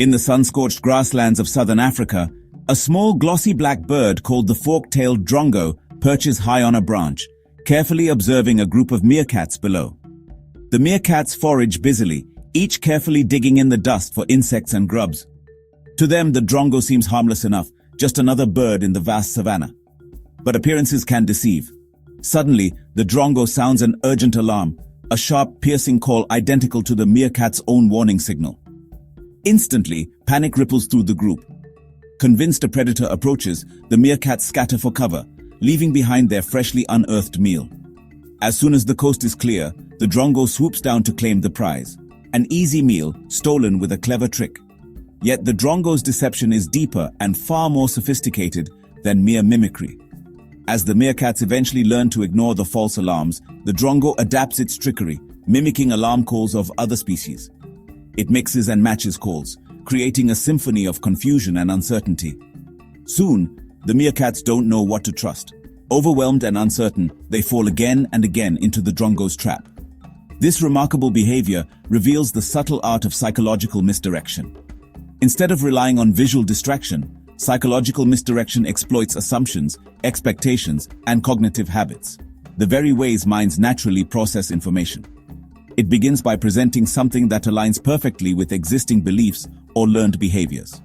In the sun-scorched grasslands of southern Africa, a small glossy black bird called the fork-tailed Drongo perches high on a branch, carefully observing a group of meerkats below. The meerkats forage busily, each carefully digging in the dust for insects and grubs. To them, the Drongo seems harmless enough, just another bird in the vast savanna. But appearances can deceive. Suddenly, the Drongo sounds an urgent alarm, a sharp, piercing call identical to the meerkat's own warning signal. Instantly, panic ripples through the group. Convinced a predator approaches, the meerkats scatter for cover, leaving behind their freshly unearthed meal. As soon as the coast is clear, the Drongo swoops down to claim the prize. An easy meal, stolen with a clever trick. Yet the Drongo's deception is deeper and far more sophisticated than mere mimicry. As the meerkats eventually learn to ignore the false alarms, the Drongo adapts its trickery, mimicking alarm calls of other species. It mixes and matches calls, creating a symphony of confusion and uncertainty. Soon, the meerkats don't know what to trust. Overwhelmed and uncertain, they fall again and again into the Drongo's trap. This remarkable behavior reveals the subtle art of psychological misdirection. Instead of relying on visual distraction, psychological misdirection exploits assumptions, expectations, and cognitive habits, the very ways minds naturally process information. It begins by presenting something that aligns perfectly with existing beliefs or learned behaviors.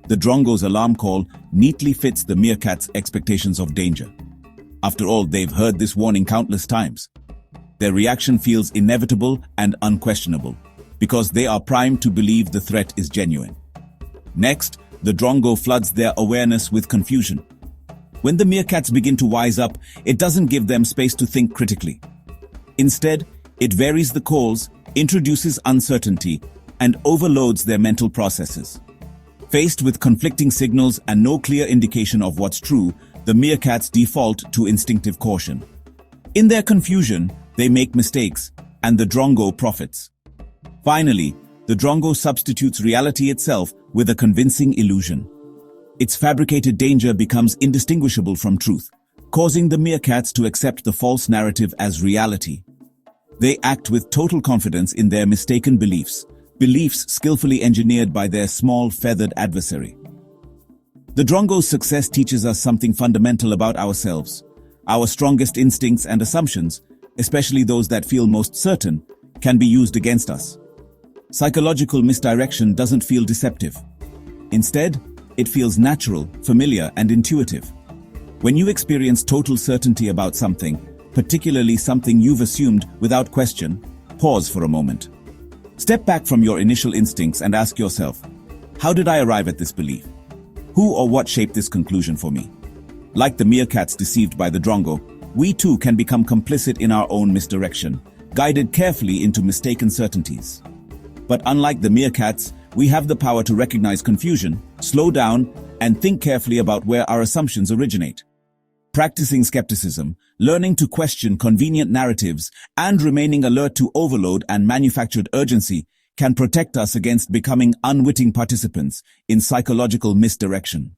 The Drongo's alarm call neatly fits the meerkats' expectations of danger. After all, they've heard this warning countless times. Their reaction feels inevitable and unquestionable, because they are primed to believe the threat is genuine. Next, the Drongo floods their awareness with confusion. When the meerkats begin to wise up, it doesn't give them space to think critically. Instead, it varies the calls, introduces uncertainty, and overloads their mental processes. Faced with conflicting signals and no clear indication of what's true, the meerkats default to instinctive caution. In their confusion, they make mistakes, and the Drongo profits. Finally, the Drongo substitutes reality itself with a convincing illusion. Its fabricated danger becomes indistinguishable from truth, causing the meerkats to accept the false narrative as reality. They act with total confidence in their mistaken beliefs skillfully engineered by their small, feathered adversary. The Drongo's success teaches us something fundamental about ourselves. Our strongest instincts and assumptions, especially those that feel most certain, can be used against us. Psychological misdirection doesn't feel deceptive. Instead, it feels natural, familiar, and intuitive. When you experience total certainty about something, particularly something you've assumed without question, pause for a moment. Step back from your initial instincts and ask yourself, how did I arrive at this belief? Who or what shaped this conclusion for me? Like the meerkats deceived by the Drongo, we too can become complicit in our own misdirection, guided carefully into mistaken certainties. But unlike the meerkats, we have the power to recognize confusion, slow down, and think carefully about where our assumptions originate. Practicing skepticism, learning to question convenient narratives, and remaining alert to overload and manufactured urgency can protect us against becoming unwitting participants in psychological misdirection.